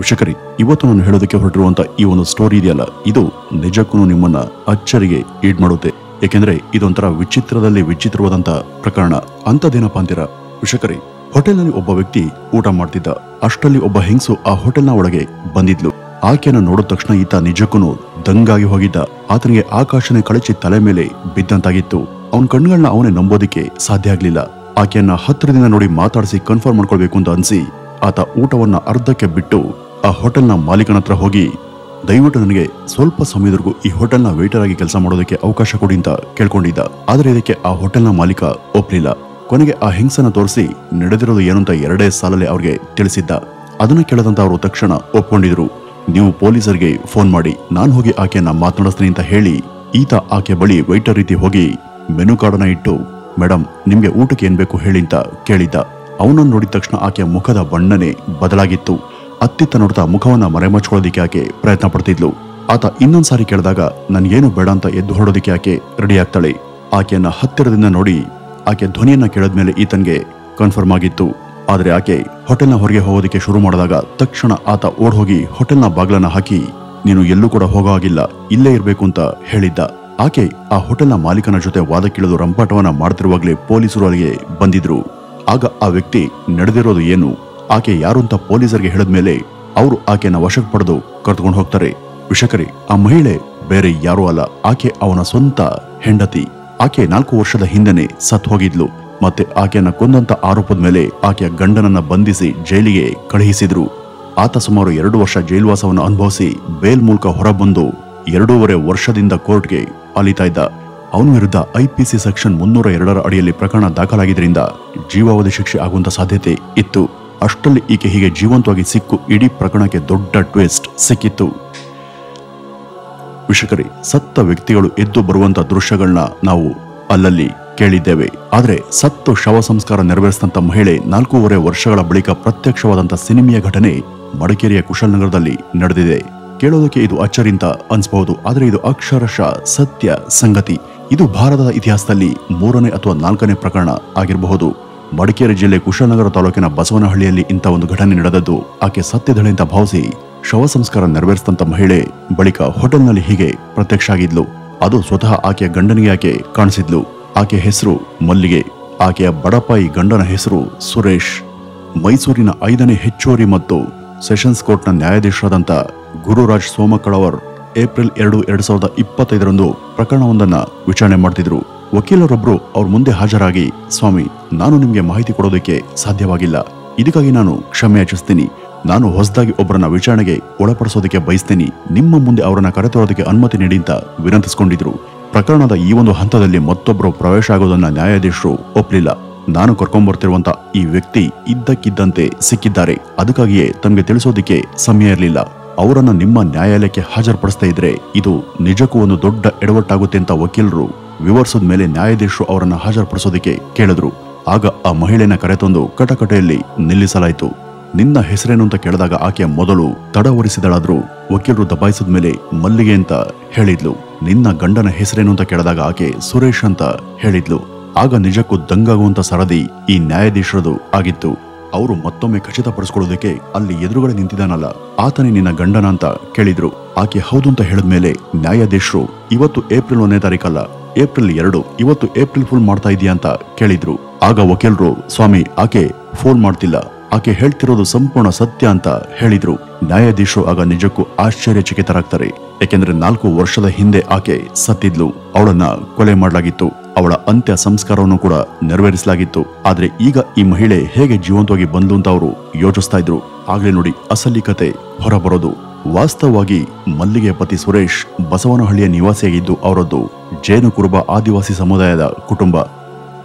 ವೀಕ್ಷಕರೇ, ಇವತ್ತು ನಾನು ಹೇಳೋದಕ್ಕೆ ಹೊರಟಿರುವಂತ ಈ ಒಂದು ಸ್ಟೋರಿ ಇದೆಯಲ್ಲ, ಇದು ನಿಜಕ್ಕೂ ನಿಮ್ಮನ್ನ ಅಚ್ಚರಿಗೆ ಈಡ್ ಮಾಡುತ್ತೆ. ಏಕೆಂದ್ರೆ ಇದೊಂಥರ ವಿಚಿತ್ರದಲ್ಲಿ ವಿಚಿತ್ರವಾದಂತ ಪ್ರಕರಣ. ಅಂತದೇನಪ್ಪ ಅಂತೀರಾ ವೀಕ್ಷಕರೇ, ಹೋಟೆಲ್ನಲ್ಲಿ ಒಬ್ಬ ವ್ಯಕ್ತಿ ಊಟ ಮಾಡ್ತಿದ್ದ. ಅಷ್ಟರಲ್ಲಿ ಒಬ್ಬ ಹೆಂಗಸು ಆ ಹೋಟೆಲ್ನ ಒಳಗೆ ಬಂದಿದ್ಲು. ಆಕೆಯನ್ನ ನೋಡಿದ ತಕ್ಷಣ ಈತ ನಿಜಕ್ಕೂ ದಂಗಾಗಿ ಹೋಗಿದ್ದ. ಆತನಿಗೆ ಆಕಾಶನೇ ಕಳಚಿ ತಲೆ ಮೇಲೆ ಬಿದ್ದಂತಾಗಿತ್ತು. ಅವನ ಕಣ್ಗಳನ್ನ ಅವನೇ ನಂಬೋದಿಕ್ಕೆ ಸಾಧ್ಯ ಆಗ್ಲಿಲ್ಲ. ಆಕೆಯನ್ನ ಹತ್ತಿರದಿಂದ ನೋಡಿ ಮಾತಾಡಿಸಿ ಕನ್ಫರ್ಮ್ ಮಾಡ್ಕೊಳ್ಬೇಕು ಅಂತ ಅನ್ಸಿ ಆತ ಊಟವನ್ನ ಅರ್ಧಕ್ಕೆ ಬಿಟ್ಟು ಆ ಹೋಟೆಲ್ನ ಮಾಲೀಕನ ಹತ್ರ ಹೋಗಿ, ದಯವಿಟ್ಟು ನನಗೆ ಸ್ವಲ್ಪ ಸಮಯದವರೆಗೂ ಈ ಹೋಟೆಲ್ನ ವೇಟರ್ ಆಗಿ ಕೆಲಸ ಮಾಡೋದಕ್ಕೆ ಅವಕಾಶ ಕೊಡಿ ಅಂತ ಕೇಳ್ಕೊಂಡಿದ್ದ. ಆದ್ರೆ ಇದಕ್ಕೆ ಆ ಹೋಟೆಲ್ನ ಮಾಲೀಕ ಒಪ್ಲಿಲ್ಲ. ಕೊನೆಗೆ ಆ ಹೆಂಗಸನ್ನ ತೋರಿಸಿ ನಡೆದಿರೋದು ಏನು ಅಂತ 2 ಸಾಲಲ್ಲಿ ಅವ್ರಿಗೆ ತಿಳಿಸಿದ್ದ. ಅದನ್ನ ಕೇಳದಂತ ಅವರು ತಕ್ಷಣ ಒಪ್ಕೊಂಡಿದ್ರು. ನೀವು ಪೊಲೀಸರಿಗೆ ಫೋನ್ ಮಾಡಿ, ನಾನು ಹೋಗಿ ಆಕೆಯನ್ನ ಮಾತನಾಡಿಸ್ತೀನಿ ಅಂತ ಹೇಳಿ ಈತ ಆಕೆ ಬಳಿ ವೈಟರ್ ರೀತಿ ಹೋಗಿ ಮೆನು ಕಾರ್ಡನ್ನ ಇಟ್ಟು, ಮೇಡಮ್ ನಿಮ್ಗೆ ಊಟಕ್ಕೆ ಏನ್ ಬೇಕು ಹೇಳಿ ಅಂತ ಕೇಳಿದ್ದ. ಅವನನ್ನು ನೋಡಿದ ತಕ್ಷಣ ಆಕೆಯ ಮುಖದ ಬಣ್ಣನೆ ಬದಲಾಗಿತ್ತು. ಅತ್ತಿತ್ತ ನೋಡ್ತಾ ಮುಖವನ್ನ ಮರೆಮಾಚ್ಕೊಳ್ಳೋದಿಕ್ಕೆ ಆಕೆ ಪ್ರಯತ್ನ ಪಡ್ತಿದ್ಲು. ಆತ ಇನ್ನೊಂದ್ಸಾರಿ ಕೇಳಿದಾಗ ನನ್ಗೇನು ಬೇಡ ಅಂತ ಎದ್ದು ಹೊರಡೋದಿಕ್ಕೆ ಆಕೆ ರೆಡಿ ಆಗ್ತಾಳೆ. ಆಕೆಯನ್ನ ಹತ್ತಿರದಿಂದ ನೋಡಿ ಆಕೆ ಧ್ವನಿಯನ್ನ ಕೇಳಿದ್ಮೇಲೆ ಈತನ್ಗೆ ಕನ್ಫರ್ಮ್ ಆಗಿತ್ತು. ಆದ್ರೆ ಆಕೆ ಹೋಟೆಲ್ನ ಹೊರಗೆ ಹೋಗೋದಕ್ಕೆ ಶುರು ಮಾಡಿದಾಗ ತಕ್ಷಣ ಆತ ಓಡ್ ಹೋಗಿ ಹೋಟೆಲ್ನ ಬಾಗ್ಲನ್ನ ಹಾಕಿ, ನೀನು ಎಲ್ಲೂ ಕೂಡ ಹೋಗೋ ಆಗಿಲ್ಲ, ಇಲ್ಲೇ ಇರ್ಬೇಕು ಅಂತ ಹೇಳಿದ್ದ. ಆಕೆ ಆ ಹೋಟೆಲ್ನ ಮಾಲೀಕನ ಜೊತೆ ವಾದಕ್ಕಿಳಿದು ರಂಪಾಟವನ್ನ ಮಾಡ್ತಿರುವಾಗಲೇ ಪೊಲೀಸರು ಅಲ್ಲಿಗೆ ಬಂದಿದ್ರು. ಆಗ ಆ ವ್ಯಕ್ತಿ ನಡೆದಿರೋದು ಏನು, ಆಕೆ ಯಾರು ಅಂತ ಪೊಲೀಸರಿಗೆ ಹೇಳಿದ್ಮೇಲೆ ಅವರು ಆಕೆಯನ್ನ ವಶಕ್ಕೆ ಪಡೆದು ಕರೆದುಕೊಂಡು ಹೋಗ್ತಾರೆ. ವೀಕ್ಷಕರೇ, ಆ ಮಹಿಳೆ ಬೇರೆ ಯಾರೂ ಅಲ್ಲ, ಆಕೆ ಅವನ ಸ್ವಂತ ಹೆಂಡತಿ. ಆಕೆ 4 ವರ್ಷದ ಹಿಂದೆನೆ ಸತ್ ಹೋಗಿದ್ಲು. ಮತ್ತೆ ಆಕೆಯನ್ನ ಕೊಂದಂತ ಆರೋಪದ ಮೇಲೆ ಆಕೆಯ ಗಂಡನನ್ನ ಬಂಧಿಸಿ ಜೈಲಿಗೆ ಕಳುಹಿಸಿದ್ರು. ಆತ ಸುಮಾರು 2 ವರ್ಷ ಜೈಲ್ವಾಸವನ್ನು ಅನುಭವಿಸಿ ಬೇಲ್ ಮೂಲಕ ಹೊರಬಂದು 2.5 ವರ್ಷದಿಂದ ಕೋರ್ಟ್ಗೆ ಅಲಿತಾ ಇದ್ದ. ಅವನ ವಿರುದ್ಧ IPC ಸೆಕ್ಷನ್ 302 ಅಡಿಯಲ್ಲಿ ಪ್ರಕರಣ ದಾಖಲಾಗಿದ್ದರಿಂದ ಜೀವಾವಧಿ ಶಿಕ್ಷೆ ಆಗುವಂತ ಸಾಧ್ಯತೆ ಇತ್ತು. ಅಷ್ಟರಲ್ಲಿ ಈಕೆ ಹೀಗೆ ಜೀವಂತವಾಗಿ ಸಿಕ್ಕು ಇಡೀ ಪ್ರಕರಣಕ್ಕೆ ದೊಡ್ಡ ಟ್ವಿಸ್ಟ್ ಸಿಕ್ಕಿತ್ತು. ವೀಕ್ಷಕರೇ, ಸತ್ತ ವ್ಯಕ್ತಿಗಳು ಎದ್ದು ಬರುವಂತ ದೃಶ್ಯಗಳನ್ನ ನಾವು ಅಲ್ಲಲ್ಲಿ ಕೇಳಿದ್ದೇವೆ. ಆದ್ರೆ ಸತ್ತು ಶವ ಸಂಸ್ಕಾರ ನೆರವೇರಿಸಿದಂತ ಮಹಿಳೆ 4.5 ವರ್ಷಗಳ ಬಳಿಕ ಪ್ರತ್ಯಕ್ಷವಾದಂತ ಸಿನಿಮೆಯ ಘಟನೆ ಮಡಿಕೇರಿಯ ಕುಶಾಲನಗರದಲ್ಲಿ ನಡೆದಿದೆ. ಕೇಳೋದಕ್ಕೆ ಇದು ಅಚ್ಚರಿಂತ ಅನ್ಸಬಹುದು, ಆದ್ರೆ ಇದು ಅಕ್ಷರಶಃ ಸತ್ಯ ಸಂಗತಿ. ಇದು ಭಾರತದ ಇತಿಹಾಸದಲ್ಲಿ 3ನೇ ಅಥವಾ 4ನೇ ಪ್ರಕರಣ ಆಗಿರಬಹುದು. ಮಡಿಕೇರಿ ಜಿಲ್ಲೆ ಕುಶಾಲನಗರ ತಾಲೂಕಿನ ಬಸವನಹಳ್ಳಿಯಲ್ಲಿ ಇಂಥ ಒಂದು ಘಟನೆ ನಡೆದದ್ದು. ಆಕೆ ಸತ್ತಿದ್ದಳೆ ಅಂತ ಭಾವಿಸಿ ಶವ ಸಂಸ್ಕಾರ ನೆರವೇರಿಸಿದಂತ ಮಹಿಳೆ ಬಳಿಕ ಹೋಟೆಲ್ನಲ್ಲಿ ಹೀಗೆ ಪ್ರತ್ಯಕ್ಷ ಆಗಿದ್ಲು. ಅದು ಸ್ವತಃ ಆಕೆಯ ಗಂಡನಿಗೆ ಆಕೆ ಕಾಣಿಸಿದ್ಲು. ಆಕೆ ಹೆಸರು ಮಲ್ಲಿಗೆ. ಆಕೆಯ ಬಡಪಾಯಿ ಗಂಡನ ಹೆಸರು ಸುರೇಶ್. ಮೈಸೂರಿನ 5ನೇ ಹೆಚ್ಚುವರಿ ಮತ್ತು ಸೆಷನ್ಸ್ ಕೋರ್ಟ್ನ ನ್ಯಾಯಾಧೀಶರಾದಂಥ ಗುರುರಾಜ್ ಸೋಮಕಳವರ್ ಏಪ್ರಿಲ್ 2, 2025 ಪ್ರಕರಣವೊಂದನ್ನ ವಿಚಾರಣೆ ಮಾಡ್ತಿದ್ರು. ವಕೀಲರೊಬ್ರು ಅವ್ರ ಮುಂದೆ ಹಾಜರಾಗಿ, ಸ್ವಾಮಿ, ನಾನು ನಿಮ್ಗೆ ಮಾಹಿತಿ ಕೊಡೋದಕ್ಕೆ ಸಾಧ್ಯವಾಗಿಲ್ಲ, ಇದಕ್ಕಾಗಿ ನಾನು ಕ್ಷಮೆ ಯಾಚಿಸ್ತೀನಿ. ನಾನು ಹೊಸದಾಗಿ ಒಬ್ಬರನ್ನ ವಿಚಾರಣೆಗೆ ಒಳಪಡಿಸೋದಕ್ಕೆ ಬಯಸ್ತೀನಿ, ನಿಮ್ಮ ಮುಂದೆ ಅವರನ್ನ ಕರೆತರೋದಕ್ಕೆ ಅನುಮತಿ ನೀಡಿ ಅಂತ ವಿನಂತಿಸಿಕೊಂಡಿದ್ರು. ಪ್ರಕರಣದ ಈ ಒಂದು ಹಂತದಲ್ಲಿ ಮತ್ತೊಬ್ಬರು ಪ್ರವೇಶ ಆಗೋದನ್ನ ನ್ಯಾಯಾಧೀಶರು ಒಪ್ಲಿಲ್ಲ. ನಾನು ಕರ್ಕೊಂಡ್ಬರ್ತಿರುವಂತ ಈ ವ್ಯಕ್ತಿ ಇದ್ದಕ್ಕಿದ್ದಂತೆ ಸಿಕ್ಕಿದ್ದಾರೆ, ಅದಕ್ಕಾಗಿಯೇ ತಮಗೆ ತಿಳಿಸೋದಿಕ್ಕೆ ಸಮಯ ಇರಲಿಲ್ಲ. ಅವರನ್ನ ನಿಮ್ಮ ನ್ಯಾಯಾಲಯಕ್ಕೆ ಹಾಜರುಪಡಿಸ್ತಾ ಇದ್ರೆ ಇದು ನಿಜಕ್ಕೂ ಒಂದು ದೊಡ್ಡ ಎಡವಟ್ಟಾಗುತ್ತೆ ಅಂತ ವಕೀಲರು ವಿವರಿಸಿದ ಮೇಲೆ ನ್ಯಾಯಾಧೀಶರು ಅವರನ್ನ ಹಾಜರುಪಡಿಸೋದಕ್ಕೆ ಕೇಳಿದ್ರು. ಆಗ ಆ ಮಹಿಳೆನ ಕರೆತಂದು ಕಟಕಟೆಯಲ್ಲಿ ನಿಲ್ಲಿಸಲಾಯಿತು. ನಿನ್ನ ಹೆಸರೇನು ಅಂತ ಕೇಳಿದಾಗ ಆಕೆ ಮೊದಲು ತಡವರಿಸಿದಳಾದ್ರೂ ವಕೀಲರು ದಬಾಯಿಸಿದ ಮೇಲೆ ಮಲ್ಲಿಗೆ ಅಂತ ಹೇಳಿದ್ಲು. ನಿನ್ನ ಗಂಡನ ಹೆಸರೇನು ಅಂತ ಕೇಳಿದಾಗ ಆಕೆ ಸುರೇಶ್ ಅಂತ ಹೇಳಿದ್ಲು. ಆಗ ನಿಜಕ್ಕೂ ದಂಗಾಗುವಂತ ಸರದಿ ಈ ನ್ಯಾಯಾಧೀಶರದು ಆಗಿತ್ತು. ಅವರು ಮತ್ತೊಮ್ಮೆ ಖಚಿತಪಡಿಸಿಕೊಳ್ಳೋದಕ್ಕೆ ಅಲ್ಲಿ ಎದುರುಗಡೆ ನಿಂತಿದ್ದಾನಲ್ಲ ಆತನೇ ನಿನ್ನ ಗಂಡನ ಅಂತ ಕೇಳಿದ್ರು. ಆಕೆ ಹೌದು ಅಂತ ಹೇಳಿದ್ಮೇಲೆ ನ್ಯಾಯಾಧೀಶರು, ಇವತ್ತು ಏಪ್ರಿಲ್ 1ನೇ ತಾರೀಕಲ್ಲ, ಏಪ್ರಿಲ್ 2, ಇವತ್ತು ಏಪ್ರಿಲ್ ಫುಲ್ ಮಾಡ್ತಾ ಇದೀಯಾ ಅಂತ ಕೇಳಿದ್ರು. ಆಗ ವಕೀಲರು, ಸ್ವಾಮಿ, ಆಕೆ ಫೋನ್ ಮಾಡ್ತಿಲ್ಲ, ಆಕೆ ಹೇಳ್ತಿರೋದು ಸಂಪೂರ್ಣ ಸತ್ಯ ಅಂತ ಹೇಳಿದ್ರು. ನ್ಯಾಯಾಧೀಶರು ಆಗ ನಿಜಕ್ಕೂ ಆಶ್ಚರ್ಯಚಕಿತರಾಗ್ತಾರೆ. ಯಾಕೆಂದ್ರೆ 4 ವರ್ಷದ ಹಿಂದೆ ಆಕೆ ಸತ್ತಿದ್ಲು, ಅವಳನ್ನ ಕೊಲೆ ಮಾಡಲಾಗಿತ್ತು, ಅವಳ ಅಂತ್ಯ ಸಂಸ್ಕಾರವನ್ನು ಕೂಡ ನೆರವೇರಿಸಲಾಗಿತ್ತು. ಆದ್ರೆ ಈಗ ಈ ಮಹಿಳೆ ಹೇಗೆ ಜೀವಂತವಾಗಿ ಬಂದ್ಲು ಅಂತ ಅವರು ಯೋಚಿಸ್ತಾ ಇದ್ರು. ಆಗ್ಲೇ ನೋಡಿ ಅಸಲಿ ಕತೆ ಹೊರಬರೋದು. ವಾಸ್ತವವಾಗಿ ಮಲ್ಲಿಗೆ ಪತಿ ಸುರೇಶ್ ಬಸವನಹಳ್ಳಿಯ ನಿವಾಸಿಯಾಗಿದ್ದು ಅವರದ್ದು ಜೇನು ಕುರುಬ ಆದಿವಾಸಿ ಸಮುದಾಯದ ಕುಟುಂಬ.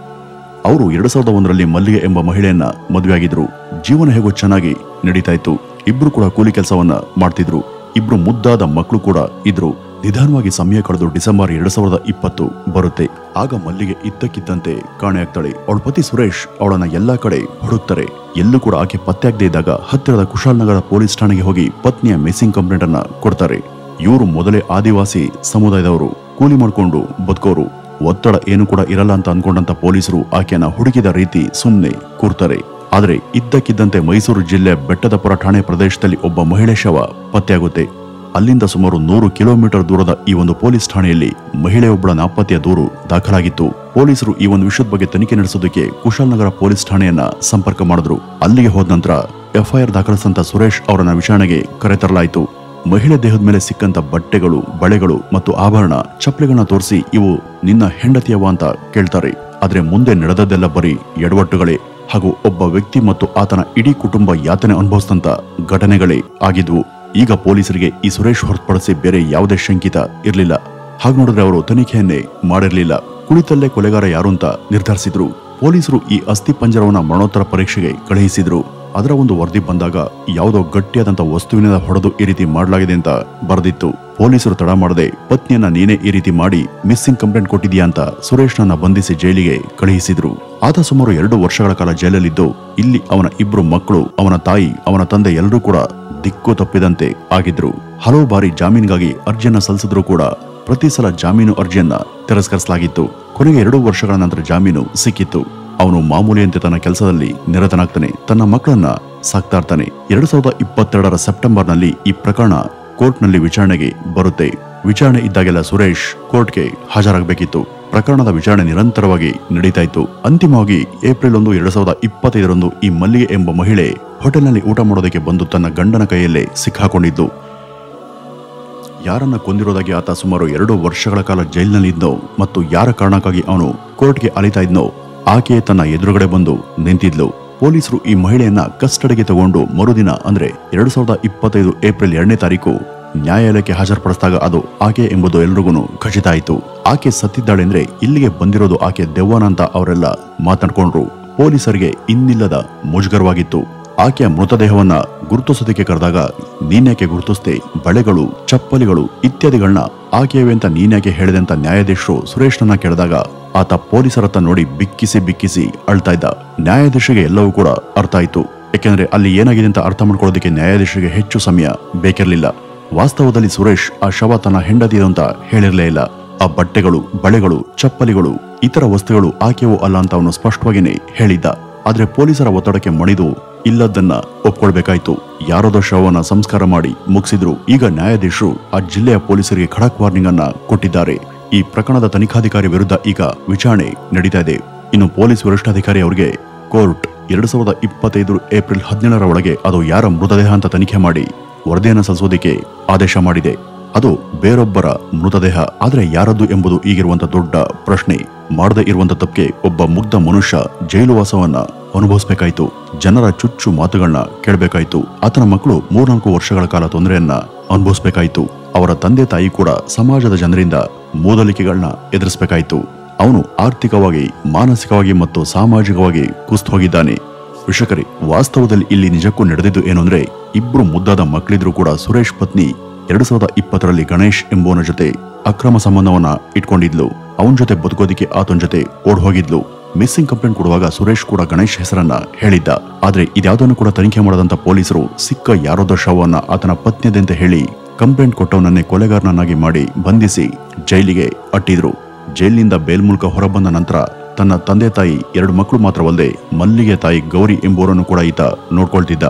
ಅವರು 2001ರಲ್ಲಿ ಮಲ್ಲಿಗೆ ಎಂಬ ಮಹಿಳೆಯನ್ನ ಮದುವೆಯಾಗಿದ್ರು. ಜೀವನ ಹೇಗೋ ಚೆನ್ನಾಗಿ ನಡೀತಾ ಇತ್ತು. ಇಬ್ರು ಕೂಡ ಕೂಲಿ ಕೆಲಸವನ್ನ ಮಾಡ್ತಿದ್ರು. ಇಬ್ರು ಮುದ್ದಾದ ಮಕ್ಕಳು ಕೂಡ ಇದ್ರು. ನಿಧಾನವಾಗಿ ಸಮಯ ಕಳೆದು ಡಿಸೆಂಬರ್ 2020 ಬರುತ್ತೆ. ಆಗ ಮಲ್ಲಿಗೆ ಇದ್ದಕ್ಕಿದ್ದಂತೆ ಕಾಣೆಯಾಗ್ತಾಳೆ. ಅವಳ ಪತಿ ಸುರೇಶ್ ಅವಳನ್ನ ಎಲ್ಲಾ ಕಡೆ ಹುಡುಕ್ತಾರೆ. ಎಲ್ಲೂ ಕೂಡ ಆಕೆ ಪತ್ತೆಯಾಗದೇ ಇದ್ದಾಗ ಹತ್ತಿರದ ಕುಶಾಲನಗರ ಪೊಲೀಸ್ ಠಾಣೆಗೆ ಹೋಗಿ ಪತ್ನಿಯ ಮಿಸ್ಸಿಂಗ್ ಕಂಪ್ಲೇಂಟ್ ಅನ್ನ ಕೊಡ್ತಾರೆ. ಇವರು ಮೊದಲೇ ಆದಿವಾಸಿ ಸಮುದಾಯದವರು, ಕೂಲಿ ಮಾಡ್ಕೊಂಡು ಬದುಕೋರು. ಒತ್ತಡ ಏನು ಕೂಡ ಇರಲ್ಲ ಅಂತ ಅನ್ಕೊಂಡಂತ ಪೊಲೀಸರು ಆಕೆಯನ್ನ ಹುಡುಕಿದ ರೀತಿ ಸುಮ್ನೆ ಕೂರ್ತಾರೆ. ಆದರೆ ಇದ್ದಕ್ಕಿದ್ದಂತೆ ಮೈಸೂರು ಜಿಲ್ಲೆ ಬೆಟ್ಟದಪುರ ಠಾಣೆ ಪ್ರದೇಶದಲ್ಲಿ ಒಬ್ಬ ಮಹಿಳೆ ಶವ ಪತ್ತೆಯಾಗುತ್ತೆ. ಅಲ್ಲಿಂದ ಸುಮಾರು 100 ಕಿಲೋಮೀಟರ್ ದೂರದ ಈ ಒಂದು ಪೊಲೀಸ್ ಠಾಣೆಯಲ್ಲಿ ಮಹಿಳೆಯೊಬ್ಬಳ ನಾಪತ್ತೆಯ ದೂರು ದಾಖಲಾಗಿತ್ತು. ಪೊಲೀಸರು ಈ ಒಂದು ವಿಷಯದ ಬಗ್ಗೆ ತನಿಖೆ ನಡೆಸೋದಕ್ಕೆ ಕುಶಾಲನಗರ ಪೊಲೀಸ್ ಠಾಣೆಯನ್ನ ಸಂಪರ್ಕ ಮಾಡಿದ್ರು. ಅಲ್ಲಿಗೆ ಹೋದ ನಂತರ ಎಫ್ಐಆರ್ ದಾಖಲಿಸಿದಂತ ಸುರೇಶ್ ಅವರನ್ನ ವಿಚಾರಣೆಗೆ ಕರೆತರಲಾಯಿತು. ಮಹಿಳೆ ದೇಹದ ಮೇಲೆ ಸಿಕ್ಕಂತ ಬಟ್ಟೆಗಳು, ಬಳೆಗಳು ಮತ್ತು ಆಭರಣ, ಚಪ್ಪಲಿಗಳನ್ನ ತೋರಿಸಿ ಇವು ನಿನ್ನ ಹೆಂಡತಿಯವ ಅಂತ ಕೇಳ್ತಾರೆ. ಆದ್ರೆ ಮುಂದೆ ನಡೆದದ್ದೆಲ್ಲ ಬರೀ ಎಡವಟ್ಟುಗಳೇ ಹಾಗೂ ಒಬ್ಬ ವ್ಯಕ್ತಿ ಮತ್ತು ಆತನ ಇಡೀ ಕುಟುಂಬ ಯಾತನೆ ಅನುಭವಿಸಿದಂತ ಘಟನೆಗಳೇ ಆಗಿದ್ವು. ಈಗ ಪೊಲೀಸರಿಗೆ ಈ ಸುರೇಶ್ ಹೊರತುಪಡಿಸಿ ಬೇರೆ ಯಾವುದೇ ಶಂಕಿತ ಇರಲಿಲ್ಲ. ಹಾಗೆ ನೋಡಿದ್ರೆ ಅವರು ತನಿಖೆಯನ್ನೇ ಮಾಡಿರಲಿಲ್ಲ. ಕುಳಿತಲ್ಲೇ ಕೊಲೆಗಾರ ಯಾರು ಅಂತ ನಿರ್ಧರಿಸಿದ್ರು. ಪೊಲೀಸರು ಈ ಅಸ್ಥಿ ಪಂಜರವನ್ನ ಮರಣೋತ್ತರ ಪರೀಕ್ಷೆಗೆ ಕಳುಹಿಸಿದ್ರು. ಅದರ ಒಂದು ವರದಿ ಬಂದಾಗ ಯಾವುದೋ ಗಟ್ಟಿಯಾದಂತ ವಸ್ತುವಿನಿಂದ ಹೊಡೆದು ಈ ರೀತಿ ಮಾಡಲಾಗಿದೆ ಅಂತ ಬರೆದಿತ್ತು. ಪೊಲೀಸರು ತಡ ಮಾಡದೆ ಪತ್ನಿಯನ್ನ ನೀನೇ ಈ ರೀತಿ ಮಾಡಿ ಮಿಸ್ಸಿಂಗ್ ಕಂಪ್ಲೇಂಟ್ ಕೊಟ್ಟಿದ್ಯಾ ಅಂತ ಸುರೇಶ್ನನ್ನ ಬಂಧಿಸಿ ಜೈಲಿಗೆ ಕಳುಹಿಸಿದ್ರು. ಆತ ಸುಮಾರು 2 ವರ್ಷಗಳ ಕಾಲ ಜೈಲಲ್ಲಿದ್ದು ಇಲ್ಲಿ ಅವನ 2 ಮಕ್ಕಳು, ಅವನ ತಾಯಿ, ಅವನ ತಂದೆ ಎಲ್ಲರೂ ಕೂಡ ದಿಕ್ಕು ತಪ್ಪಿದಂತೆ ಆಗಿದ್ರು. ಹಲವು ಬಾರಿ ಜಾಮೀನಿಗಾಗಿ ಅರ್ಜಿಯನ್ನ ಸಲ್ಲಿಸಿದ್ರು ಕೂಡ ಪ್ರತಿ ಸಲ ಜಾಮೀನು ಅರ್ಜಿಯನ್ನ ತಿರಸ್ಕರಿಸಲಾಗಿತ್ತು. ಕೊನೆಗೆ 2 ವರ್ಷಗಳ ನಂತರ ಜಾಮೀನು ಸಿಕ್ಕಿತ್ತು. ಅವನು ಮಾಮೂಲಿಯಂತೆ ತನ್ನ ಕೆಲಸದಲ್ಲಿ ನಿರತನಾಗ್ತಾನೆ, ತನ್ನ ಮಕ್ಕಳನ್ನ ಸಾಕ್ತಾ ಇರ್ತಾನೆ. 2022ರ ಸೆಪ್ಟೆಂಬರ್ನಲ್ಲಿ ಈ ಪ್ರಕರಣ ಕೋರ್ಟ್ನಲ್ಲಿ ವಿಚಾರಣೆಗೆ ಬರುತ್ತೆ. ವಿಚಾರಣೆ ಇದ್ದಾಗೆಲ್ಲ ಸುರೇಶ್ ಕೋರ್ಟ್ಗೆ ಹಾಜರಾಗಬೇಕಿತ್ತು. ಪ್ರಕರಣದ ವಿಚಾರಣೆ ನಿರಂತರವಾಗಿ ನಡೀತಾ ಇತ್ತು. ಅಂತಿಮವಾಗಿ ಏಪ್ರಿಲ್ 1, 2025ರಂದು ಈ ಮಲ್ಲಿಗೆ ಎಂಬ ಮಹಿಳೆ ಹೋಟೆಲ್ನಲ್ಲಿ ಊಟ ಮಾಡೋದಕ್ಕೆ ಬಂದು ತನ್ನ ಗಂಡನ ಕೈಯಲ್ಲೇ ಸಿಕ್ಕಾಕೊಂಡಿದ್ದು. ಯಾರನ್ನ ಕೊಂದಿರೋದಾಗಿ ಆತ ಸುಮಾರು 2 ವರ್ಷಗಳ ಕಾಲ ಜೈಲಿನಲ್ಲಿದ್ದೋ ಮತ್ತು ಯಾರ ಕಾರಣಕ್ಕಾಗಿ ಅವನು ಕೋರ್ಟ್ಗೆ ಅಲಿತಾ ಇದ್ನೋ ಆಕೆಯೇ ತನ್ನ ಎದುರುಗಡೆ ಬಂದು ನಿಂತಿದ್ಲು. ಪೊಲೀಸರು ಈ ಮಹಿಳೆಯನ್ನ ಕಸ್ಟಡಿಗೆ ತಗೊಂಡು ಮರುದಿನ ಅಂದ್ರೆ 2025 ಏಪ್ರಿಲ್ 2ನೇ ತಾರೀಕು ನ್ಯಾಯಾಲಯಕ್ಕೆ ಹಾಜರುಪಡಿಸಿದಾಗ ಅದು ಆಕೆ ಎಂಬುದು ಎಲ್ರಿಗೂ ಖಚಿತ ಆಯಿತು. ಆಕೆ ಸತ್ತಿದ್ದಾಳೆ ಅಂದ್ರೆ ಇಲ್ಲಿಗೆ ಬಂದಿರೋದು ಆಕೆ ದೆವ್ವನ ಅಂತ ಅವರೆಲ್ಲ ಮಾತನಾಡ್ಕೊಂಡ್ರು. ಪೊಲೀಸರಿಗೆ ಇನ್ನಿಲ್ಲದ ಮುಜುಗರವಾಗಿತ್ತು. ಆಕೆಯ ಮೃತದೇಹವನ್ನ ಗುರುತಿಸೋದಕ್ಕೆ ಕರೆದಾಗ ನೀನ್ಯಾಕೆ ಗುರುತಿಸ್ದೆ, ಬಳೆಗಳು, ಚಪ್ಪಲಿಗಳು ಇತ್ಯಾದಿಗಳನ್ನ ಆಕೆಯವೇ ಅಂತ ನೀನ್ಯಾಕೆ ಹೇಳಿದೆ ಅಂತ ನ್ಯಾಯಾಧೀಶರು ಸುರೇಶ್ನನ್ನ ಕೇಳಿದಾಗ ಆತ ಪೊಲೀಸರತ್ತ ನೋಡಿ ಬಿಕ್ಕಿಸಿ ಅಳ್ತಾ ಇದ್ದ. ನ್ಯಾಯಾಧೀಶರಿಗೆ ಎಲ್ಲವೂ ಕೂಡ ಅರ್ಥ ಆಯ್ತು. ಯಾಕೆಂದ್ರೆ ಅಲ್ಲಿ ಏನಾಗಿದೆ ಅಂತ ಅರ್ಥ ಮಾಡ್ಕೊಳ್ಳೋದಕ್ಕೆ ನ್ಯಾಯಾಧೀಶರಿಗೆ ಹೆಚ್ಚು ಸಮಯ ಬೇಕಿರಲಿಲ್ಲ. ವಾಸ್ತವದಲ್ಲಿ ಸುರೇಶ್ ಆ ಶವ ತನ್ನ ಹೆಂಡತಿ ಅಂತ ಹೇಳಿರಲೇ ಇಲ್ಲ. ಆ ಬಟ್ಟೆಗಳು, ಬಳೆಗಳು, ಚಪ್ಪಲಿಗಳು, ಇತರ ವಸ್ತುಗಳು ಆಕೆಯೂ ಅಲ್ಲ ಅಂತ ಅವನು ಸ್ಪಷ್ಟವಾಗಿಯೇ ಹೇಳಿದ್ದ. ಆದ್ರೆ ಪೊಲೀಸರ ಒತ್ತಡಕ್ಕೆ ಮಣಿದು ಇಲ್ಲದನ್ನ ಒಪ್ಕೊಳ್ಬೇಕಾಯ್ತು. ಯಾರೋದೋ ಶವವನ್ನ ಸಂಸ್ಕಾರ ಮಾಡಿ ಮುಗಿಸಿದ್ರು. ಈಗ ನ್ಯಾಯಾಧೀಶರು ಆ ಜಿಲ್ಲೆಯ ಪೊಲೀಸರಿಗೆ ಖಡಕ್ ವಾರ್ನಿಂಗ್ ಅನ್ನ ಕೊಟ್ಟಿದ್ದಾರೆ. ಈ ಪ್ರಕರಣದ ತನಿಖಾಧಿಕಾರಿ ವಿರುದ್ಧ ಈಗ ವಿಚಾರಣೆ ನಡೀತಾ ಇದೆ. ಇನ್ನು ಪೊಲೀಸ್ ವರಿಷ್ಠಾಧಿಕಾರಿ ಅವರಿಗೆ ಕೋರ್ಟ್ 2025 ಏಪ್ರಿಲ್ 17ರ ಒಳಗೆ ಅದು ಯಾರ ಮೃತದೇಹ ಅಂತ ತನಿಖೆ ಮಾಡಿ ವರದಿಯನ್ನು ಸಲ್ಲಿಸೋದಕ್ಕೆ ಆದೇಶ ಮಾಡಿದೆ. ಅದು ಬೇರೊಬ್ಬರ ಮೃತದೇಹ. ಆದ್ರೆ ಯಾರದ್ದು ಎಂಬುದು ಈಗಿರುವಂತ ದೊಡ್ಡ ಪ್ರಶ್ನೆ. ಮಾಡದೇ ಇರುವಂತ ತಪ್ಪಿಗೆ ಒಬ್ಬ ಮುಗ್ಧ ಮನುಷ್ಯ ಜೈಲುವಾಸವನ್ನ ಅನುಭವಿಸಬೇಕಾಯ್ತು. ಜನರ ಚುಚ್ಚು ಮಾತುಗಳನ್ನ ಕೇಳಬೇಕಾಯ್ತು. ಆತನ ಮಕ್ಕಳು 3-4 ವರ್ಷಗಳ ಕಾಲ ತೊಂದರೆಯನ್ನ ಅನುಭವಿಸಬೇಕಾಯ್ತು. ಅವರ ತಂದೆ ತಾಯಿ ಕೂಡ ಸಮಾಜದ ಜನರಿಂದ ಮೂದಲಿಕೆಗಳನ್ನ ಎದುರಿಸಬೇಕಾಯ್ತು. ಅವನು ಆರ್ಥಿಕವಾಗಿ, ಮಾನಸಿಕವಾಗಿ ಮತ್ತು ಸಾಮಾಜಿಕವಾಗಿ ಕುಸಿದು ಹೋಗಿದ್ದಾನೆ. ವೀಕ್ಷಕರೇ, ವಾಸ್ತವದಲ್ಲಿ ಇಲ್ಲಿ ನಿಜಕ್ಕೂ ನಡೆದಿದ್ದು ಏನು ಅಂದ್ರೆ, 2 ಮುದ್ದಾದ ಮಕ್ಕಳಿದ್ರು ಕೂಡ ಸುರೇಶ್ ಪತ್ನಿ 2020ರಲ್ಲಿ ಗಣೇಶ್ ಎಂಬುವನ ಜೊತೆ ಅಕ್ರಮ ಸಂಬಂಧವನ್ನ ಇಟ್ಕೊಂಡಿದ್ಲು. ಅವನ ಜೊತೆ ಬದುಕೋದಿಕ್ಕೆ ಆತನ ಜೊತೆ ಓಡ್ ಹೋಗಿದ್ಲು. ಮಿಸ್ಸಿಂಗ್ ಕಂಪ್ಲೇಂಟ್ ಕೊಡುವಾಗ ಸುರೇಶ್ ಕೂಡ ಗಣೇಶ್ ಹೆಸರನ್ನ ಹೇಳಿದ್ದ. ಆದ್ರೆ ಇದ್ಯಾವುದನ್ನು ಕೂಡ ತನಿಖೆ ಮಾಡದಂತ ಪೊಲೀಸರು ಸಿಕ್ಕ ಯಾರೋದೋ ಶವವನ್ನ ಆತನ ಪತ್ನಿಯದಂತೆ ಹೇಳಿ ಕಂಪ್ಲೇಂಟ್ ಕೊಟ್ಟವನನ್ನೇ ಕೊಲೆಗಾರನನ್ನಾಗಿ ಮಾಡಿ ಬಂಧಿಸಿ ಜೈಲಿಗೆ ಅಟ್ಟಿದ್ರು. ಜೈಲಿನಿಂದ ಬೇಲ್ ಮೂಲಕ ಹೊರಬಂದ ನಂತರ ತನ್ನ ತಂದೆ ತಾಯಿ 2 ಮಕ್ಕಳು ಮಾತ್ರವಲ್ಲದೆ ಮಲ್ಲಿಗೆ ತಾಯಿ ಗೌರಿ ಎಂಬುವರನ್ನು ಕೂಡ ಈತ ನೋಡ್ಕೊಳ್ತಿದ್ದ.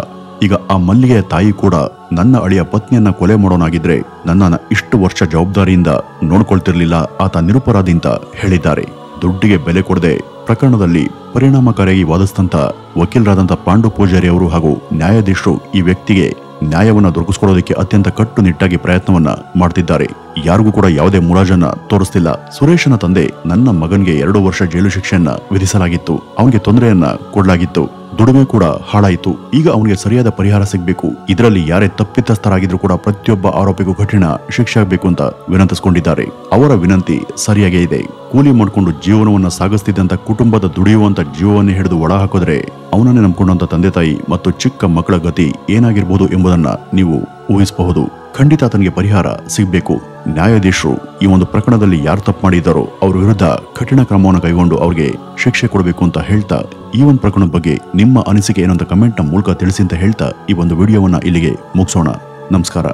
ಈಗ ಆ ಮಲ್ಲಿಗೆಯ ತಾಯಿ ಕೂಡ ನನ್ನ ಅಳಿಯ ಪತ್ನಿಯನ್ನ ಕೊಲೆ ಮಾಡೋನಾಗಿದ್ರೆ ನನ್ನನ್ನ ಇಷ್ಟು ವರ್ಷ ಜವಾಬ್ದಾರಿಯಿಂದ ನೋಡ್ಕೊಳ್ತಿರ್ಲಿಲ್ಲ, ಆತ ನಿರಪರಾಧಿ ಅಂತ ಹೇಳಿದ್ದಾರೆ. ದುಡ್ಡಿಗೆ ಬೆಲೆ ಕೊಡದೆ ಪ್ರಕರಣದಲ್ಲಿ ಪರಿಣಾಮಕಾರಿಯಾಗಿ ವಾದಿಸಿದಂತ ವಕೀಲರಾದಂತ ಪಾಂಡು ಪೂಜಾರಿ ಅವರು ಹಾಗೂ ನ್ಯಾಯಾಧೀಶರು ಈ ವ್ಯಕ್ತಿಗೆ ನ್ಯಾಯವನ್ನ ದೊರಕಿಸಿಕೊಡೋದಕ್ಕೆ ಅತ್ಯಂತ ಕಟ್ಟುನಿಟ್ಟಾಗಿ ಪ್ರಯತ್ನವನ್ನ ಮಾಡ್ತಿದ್ದಾರೆ. ಯಾರಿಗೂ ಕೂಡ ಯಾವುದೇ ಮುಲಾಜನ್ನ ತೋರಿಸ್ತಿಲ್ಲ. ಸುರೇಶನ ತಂದೆ, ನನ್ನ ಮಗನ್ಗೆ 2 ವರ್ಷ ಜೈಲು ಶಿಕ್ಷೆಯನ್ನ ವಿಧಿಸಲಾಗಿತ್ತು, ಅವನಿಗೆ ತೊಂದರೆಯನ್ನ ಕೊಡಲಾಗಿತ್ತು, ದುಡಿಮೆ ಕೂಡ ಹಾಳಾಯಿತು. ಈಗ ಅವನಿಗೆ ಸರಿಯಾದ ಪರಿಹಾರ ಸಿಗಬೇಕು. ಇದರಲ್ಲಿ ಯಾರೇ ತಪ್ಪಿತಸ್ಥರಾಗಿದ್ರು ಕೂಡ ಪ್ರತಿಯೊಬ್ಬ ಆರೋಪಿಗೂ ಕಠಿಣ ಶಿಕ್ಷೆ ಆಗಬೇಕು ಅಂತ ವಿನಂತಿಸಿಕೊಂಡಿದ್ದಾರೆ. ಅವರ ವಿನಂತಿ ಸರಿಯಾಗೇ ಇದೆ. ಕೂಲಿ ಮಾಡಿಕೊಂಡು ಜೀವನವನ್ನ ಸಾಗಿಸ್ತಿದ್ದಂತ ಕುಟುಂಬದ ದುಡಿಯುವಂತ ಜೀವವನ್ನೇ ಹಿಡಿದು ಒಳ ಹಾಕಿದ್ರೆ ಅವನನ್ನೇ ನಂಬ್ಕೊಂಡಂತ ತಂದೆ ತಾಯಿ ಮತ್ತು ಚಿಕ್ಕ ಮಕ್ಕಳ ಗತಿ ಏನಾಗಿರ್ಬೋದು ಎಂಬುದನ್ನ ನೀವು ಊಹಿಸಬಹುದು. ಖಂಡಿತ ಆತನಿಗೆ ಪರಿಹಾರ ಸಿಗಬೇಕು. ನ್ಯಾಯಾಧೀಶರು ಈ ಒಂದು ಪ್ರಕರಣದಲ್ಲಿ ಯಾರು ತಪ್ಪು ಮಾಡಿದ್ದಾರೋ ಅವ್ರ ವಿರುದ್ಧ ಕಠಿಣ ಕ್ರಮವನ್ನು ಕೈಗೊಂಡು ಅವ್ರಿಗೆ ಶಿಕ್ಷೆ ಕೊಡಬೇಕು ಅಂತ ಹೇಳ್ತಾ, ಈ ಒಂದು ಪ್ರಕರಣದ ಬಗ್ಗೆ ನಿಮ್ಮ ಅನಿಸಿಕೆ ಏನಂತ ಕಮೆಂಟ್ ನ ಮೂಲಕ ತಿಳಿಸಿ ಅಂತ ಹೇಳ್ತಾ ಈ ಒಂದು ವಿಡಿಯೋವನ್ನ ಇಲ್ಲಿಗೆ ಮುಗಿಸೋಣ. ನಮಸ್ಕಾರ.